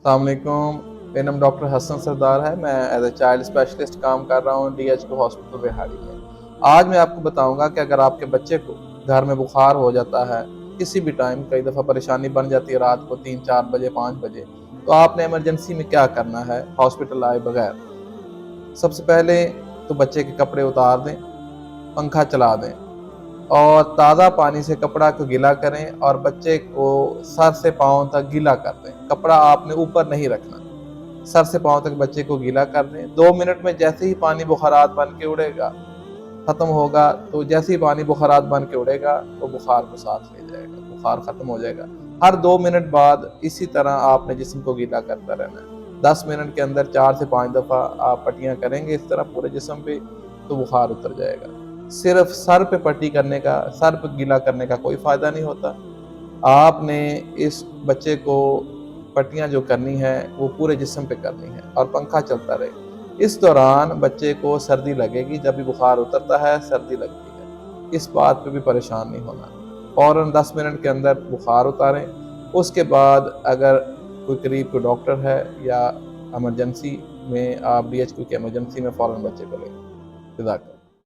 السلام علیکم، میرا نام ڈاکٹر حسن سردار ہے۔ میں ایز اے چائلڈ اسپیشلسٹ کام کر رہا ہوں DHQ ہاسپٹل بہاڑی میں۔ آج میں آپ کو بتاؤں گا کہ اگر آپ کے بچے کو گھر میں بخار ہو جاتا ہے کسی بھی ٹائم، کئی دفعہ پریشانی بن جاتی ہے رات کو 3-4 بجے 5 بجے، تو آپ نے ایمرجنسی میں کیا کرنا ہے ہاسپٹل آئے بغیر؟ سب سے پہلے تو بچے کے کپڑے اتار دیں، پنکھا چلا دیں اور تازہ پانی سے کپڑا کو گیلا کریں اور بچے کو سر سے پاؤں تک گیلا کر دیں۔ کپڑا آپ نے اوپر نہیں رکھنا، سر سے پاؤں تک بچے کو گیلا کر دیں۔ 2 منٹ میں جیسے ہی پانی بخارات بن کے اڑے گا، ختم ہوگا، تو جیسے ہی پانی بخارات بن کے اڑے گا تو بخار کو ساتھ لے جائے گا، بخار ختم ہو جائے گا۔ ہر 2 منٹ بعد اسی طرح آپ نے جسم کو گیلا کرتا رہنا ہے۔ 10 منٹ کے اندر 4 سے 5 دفعہ آپ پٹیاں کریں گے اس طرح پورے جسم پہ، تو بخار اتر جائے گا۔ صرف سر پہ پٹی کرنے کا، سر پہ گیلا کرنے کا کوئی فائدہ نہیں ہوتا۔ آپ نے اس بچے کو پٹیاں جو کرنی ہے وہ پورے جسم پہ کرنی ہے اور پنکھا چلتا رہے۔ اس دوران بچے کو سردی لگے گی، جب بھی بخار اترتا ہے سردی لگتی ہے، اس بات پہ بھی پریشان نہیں ہونا۔ فوراً 10 منٹ کے اندر بخار اتاریں۔ اس کے بعد اگر کوئی قریب کوئی ڈاکٹر ہے یا ایمرجنسی میں آپ DHQ کی ایمرجنسی میں فوراً بچے کو لیں۔ جزاک اللہ۔